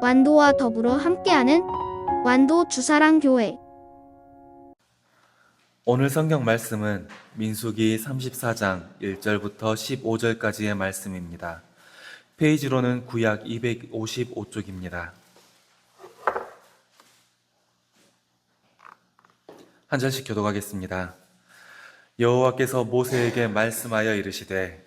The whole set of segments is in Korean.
완도와 더불어 함께하는 완도 주사랑교회. 오늘 성경 말씀은 민수기 34장 1절부터 15절까지의 말씀입니다. 페이지로는 구약 255쪽입니다. 한 절씩 교독하겠습니다. 여호와께서 모세에게 말씀하여 이르시되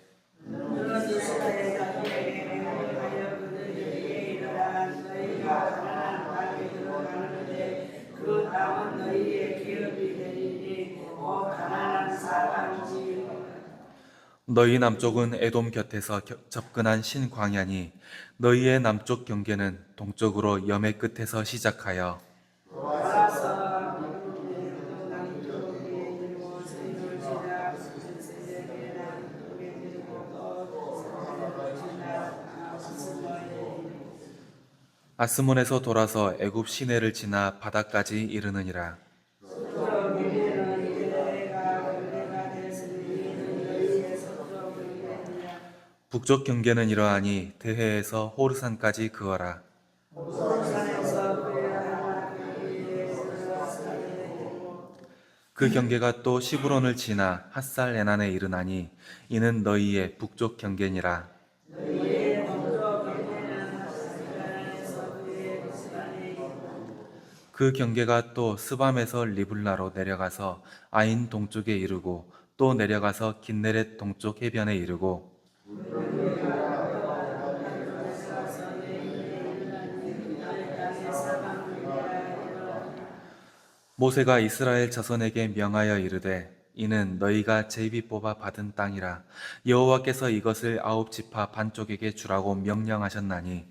너희 남쪽은 에돔 곁에서 접근한 신광야니 너희의 남쪽 경계는 동쪽으로 염해 끝에서 시작하여 아스몬에서 돌아서 애굽 시내를 지나 바다까지 이르느니라. 북쪽 경계는 이러하니 대해에서 호르산까지 그어라. 그 경계가 또 시브론을 지나 핫살 에난에 이르나니 이는 너희의 북쪽 경계니라. 그 경계가 또 스밤에서 리블라로 내려가서 아인 동쪽에 이르고 또 내려가서 긴네렛 동쪽 해변에 이르고 모세가 이스라엘 자손에게 명하여 이르되 이는 너희가 제비 뽑아 받은 땅이라 여호와께서 이것을 아홉 지파 반쪽에게 주라고 명령하셨나니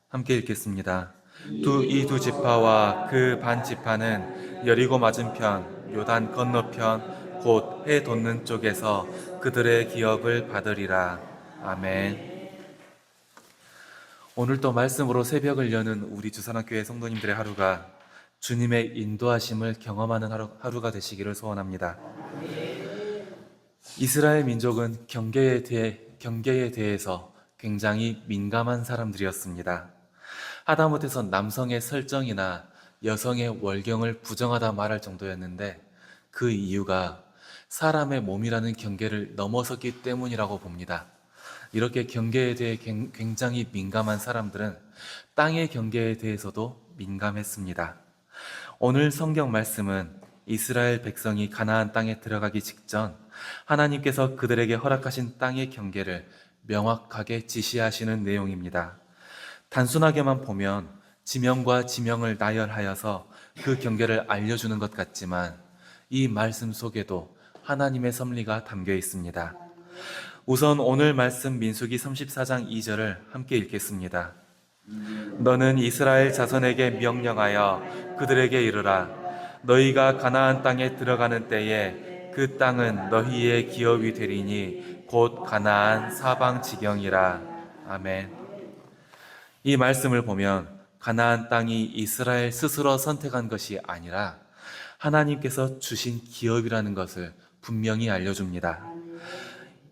함께 읽겠습니다. 이 두 지파와 그 반 지파는 여리고 맞은편 요단 건너편 곧 해 돋는 쪽에서 그들의 기업을 받으리라. 아멘. 오늘 또 말씀으로 새벽을 여는 우리 주산학교회 성도님들의 하루가 주님의 인도하심을 경험하는 하루가 되시기를 소원합니다. 이스라엘 민족은 경계에 대해서 굉장히 민감한 사람들이었습니다. 하다못해서 남성의 설정이나 여성의 월경을 부정하다 말할 정도였는데 그 이유가 사람의 몸이라는 경계를 넘어섰기 때문이라고 봅니다. 이렇게 경계에 대해 굉장히 민감한 사람들은 땅의 경계에 대해서도 민감했습니다. 오늘 성경 말씀은 이스라엘 백성이 가나안 땅에 들어가기 직전 하나님께서 그들에게 허락하신 땅의 경계를 명확하게 지시하시는 내용입니다. 단순하게만 보면 지명과 지명을 나열하여서 그 경계를 알려주는 것 같지만 이 말씀 속에도 하나님의 섭리가 담겨 있습니다. 우선 오늘 말씀 민수기 34장 2절을 함께 읽겠습니다. 너는 이스라엘 자손에게 명령하여 그들에게 이르라. 너희가 가나안 땅에 들어가는 때에 그 땅은 너희의 기업이 되리니 곧 가나안 사방 지경이라. 아멘. 이 말씀을 보면 가나안 땅이 이스라엘 스스로 선택한 것이 아니라 하나님께서 주신 기업이라는 것을 분명히 알려줍니다.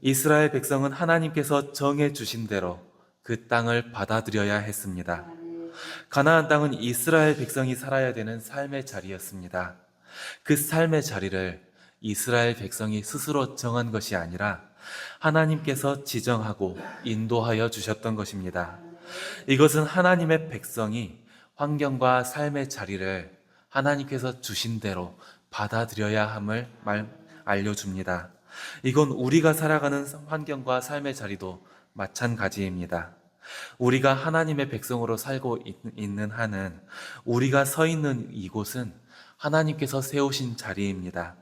이스라엘 백성은 하나님께서 정해 주신 대로 그 땅을 받아들여야 했습니다. 가나안 땅은 이스라엘 백성이 살아야 되는 삶의 자리였습니다. 그 삶의 자리를 이스라엘 백성이 스스로 정한 것이 아니라 하나님께서 지정하고 인도하여 주셨던 것입니다. 이것은 하나님의 백성이 환경과 삶의 자리를 하나님께서 주신 대로 받아들여야 함을 알려줍니다. 이건 우리가 살아가는 환경과 삶의 자리도 마찬가지입니다. 우리가 하나님의 백성으로 살고 있는 한은 우리가 서 있는 이곳은 하나님께서 세우신 자리입니다.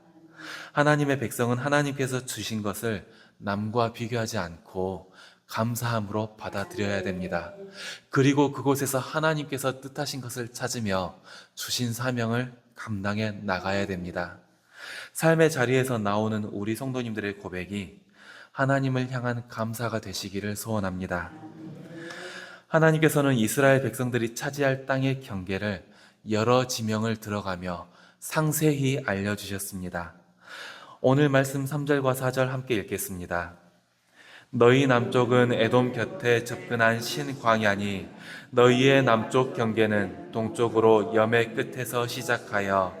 하나님의 백성은 하나님께서 주신 것을 남과 비교하지 않고 감사함으로 받아들여야 됩니다. 그리고 그곳에서 하나님께서 뜻하신 것을 찾으며 주신 사명을 감당해 나가야 됩니다. 삶의 자리에서 나오는 우리 성도님들의 고백이 하나님을 향한 감사가 되시기를 소원합니다. 하나님께서는 이스라엘 백성들이 차지할 땅의 경계를 여러 지명을 들어가며 상세히 알려주셨습니다. 오늘 말씀 3절과 4절 함께 읽겠습니다. 너희 남쪽은 에돔 곁에 접근한 신광야니 너희의 남쪽 경계는 동쪽으로 염의 끝에서 시작하여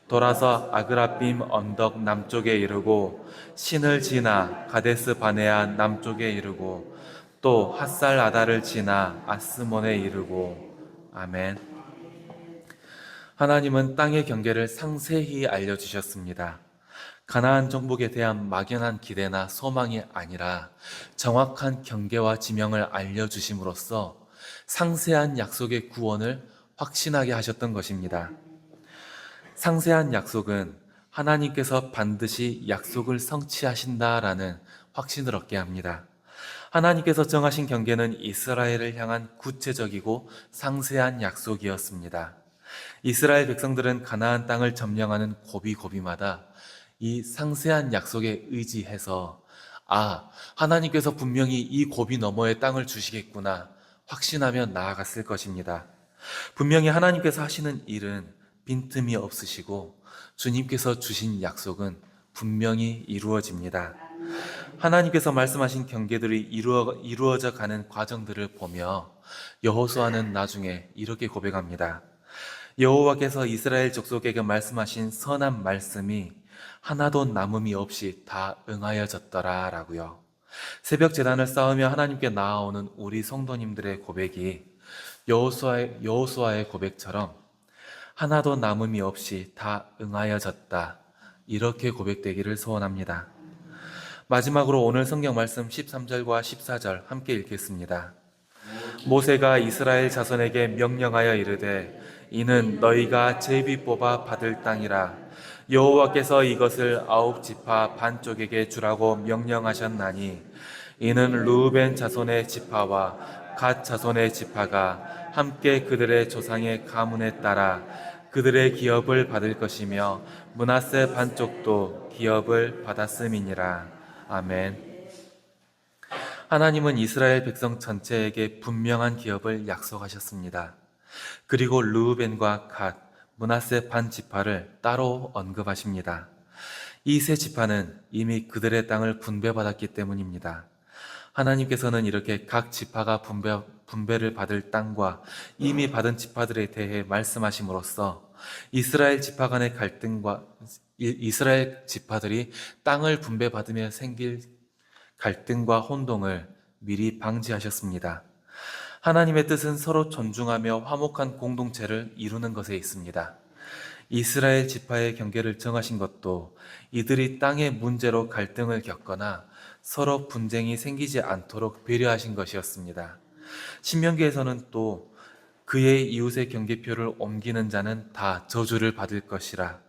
돌아서 아그라빔 언덕 남쪽에 이르고 신을 지나 가데스 바네아 남쪽에 이르고 또 핫살 아다를 지나 아스몬에 이르고. 아멘. 하나님은 땅의 경계를 상세히 알려주셨습니다. 가나안 정복에 대한 막연한 기대나 소망이 아니라 정확한 경계와 지명을 알려주심으로써 상세한 약속의 구원을 확신하게 하셨던 것입니다. 상세한 약속은 하나님께서 반드시 약속을 성취하신다라는 확신을 얻게 합니다. 하나님께서 정하신 경계는 이스라엘을 향한 구체적이고 상세한 약속이었습니다. 이스라엘 백성들은 가나안 땅을 점령하는 고비고비마다 이 상세한 약속에 의지해서 하나님께서 분명히 이 고비 너머의 땅을 주시겠구나 확신하며 나아갔을 것입니다. 분명히 하나님께서 하시는 일은 빈틈이 없으시고 주님께서 주신 약속은 분명히 이루어집니다. 하나님께서 말씀하신 경계들이 이루어져 가는 과정들을 보며 여호수아는 나중에 이렇게 고백합니다. 여호와께서 이스라엘 족속에게 말씀하신 선한 말씀이 하나도 남음이 없이 다 응하여졌더라 라고요. 새벽 제단을 쌓으며 하나님께 나아오는 우리 성도님들의 고백이 여호수아의 고백처럼 하나도 남음이 없이 다 응하여졌다, 이렇게 고백되기를 소원합니다. 마지막으로 오늘 성경 말씀 13절과 14절 함께 읽겠습니다. 모세가 이스라엘 자손에게 명령하여 이르되 이는 너희가 제비 뽑아 받을 땅이라 여호와께서 이것을 9지파 반쪽에게 주라고 명령하셨나니 이는 르우벤 자손의 지파와 갓 자손의 지파가 함께 그들의 조상의 가문에 따라 그들의 기업을 받을 것이며 므낫세 반쪽도 기업을 받았음이니라. 아멘. 하나님은 이스라엘 백성 전체에게 분명한 기업을 약속하셨습니다. 그리고 르우벤과 갓, 므낫세 반 지파를 따로 언급하십니다. 이 세 지파는 이미 그들의 땅을 분배받았기 때문입니다. 하나님께서는 이렇게 각 지파가 분배를 받을 땅과 이미 받은 지파들에 대해 말씀하심으로써 이스라엘 지파 간의 갈등과 이스라엘 지파들이 땅을 분배받으며 생길 갈등과 혼동을 미리 방지하셨습니다. 하나님의 뜻은 서로 존중하며 화목한 공동체를 이루는 것에 있습니다. 이스라엘 지파의 경계를 정하신 것도 이들이 땅의 문제로 갈등을 겪거나 서로 분쟁이 생기지 않도록 배려하신 것이었습니다. 신명기에서는 또 그의 이웃의 경계표를 옮기는 자는 다 저주를 받을 것이라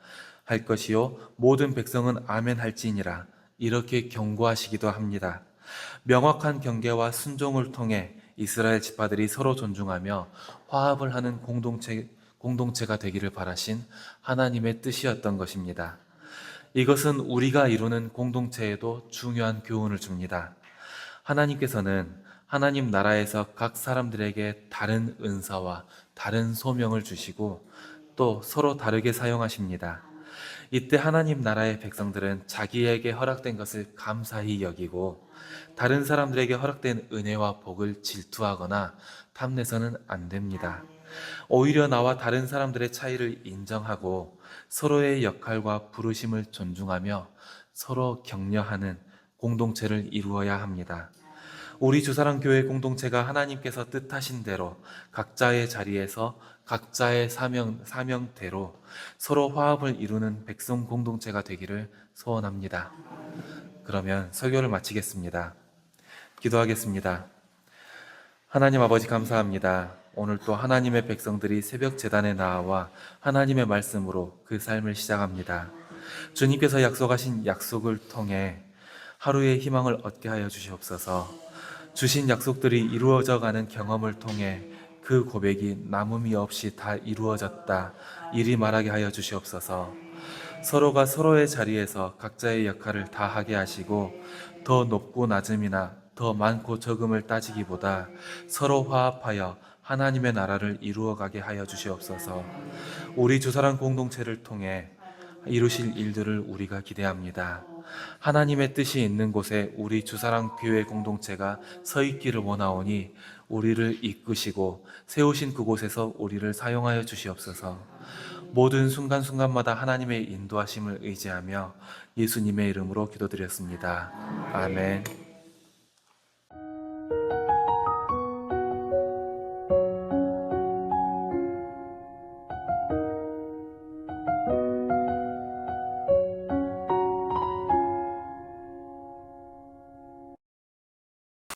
할 것이요 모든 백성은 아멘 할지니라, 이렇게 경고하시기도 합니다. 명확한 경계와 순종을 통해 이스라엘 지파들이 서로 존중하며 화합을 하는 공동체가 되기를 바라신 하나님의 뜻이었던 것입니다. 이것은 우리가 이루는 공동체에도 중요한 교훈을 줍니다. 하나님께서는 하나님 나라에서 각 사람들에게 다른 은사와 다른 소명을 주시고 또 서로 다르게 사용하십니다. 이때 하나님 나라의 백성들은 자기에게 허락된 것을 감사히 여기고 다른 사람들에게 허락된 은혜와 복을 질투하거나 탐내서는 안 됩니다. 오히려 나와 다른 사람들의 차이를 인정하고 서로의 역할과 부르심을 존중하며 서로 격려하는 공동체를 이루어야 합니다. 우리 주사랑 교회 공동체가 하나님께서 뜻하신 대로 각자의 자리에서 각자의 사명대로 서로 화합을 이루는 백성 공동체가 되기를 소원합니다. 그러면 설교를 마치겠습니다. 기도하겠습니다. 하나님 아버지 감사합니다. 오늘 또 하나님의 백성들이 새벽 제단에 나와 하나님의 말씀으로 그 삶을 시작합니다. 주님께서 약속하신 약속을 통해 하루의 희망을 얻게 하여 주시옵소서. 주신 약속들이 이루어져가는 경험을 통해 그 고백이 남음이 없이 다 이루어졌다, 이리 말하게 하여 주시옵소서. 서로가 서로의 자리에서 각자의 역할을 다하게 하시고 더 높고 낮음이나 더 많고 적음을 따지기보다 서로 화합하여 하나님의 나라를 이루어가게 하여 주시옵소서. 우리 주사랑 공동체를 통해 이루실 일들을 우리가 기대합니다. 하나님의 뜻이 있는 곳에 우리 주사랑 교회 공동체가 서 있기를 원하오니 우리를 이끄시고 세우신 그곳에서 우리를 사용하여 주시옵소서. 모든 순간순간마다 하나님의 인도하심을 의지하며 예수님의 이름으로 기도드렸습니다. 아멘.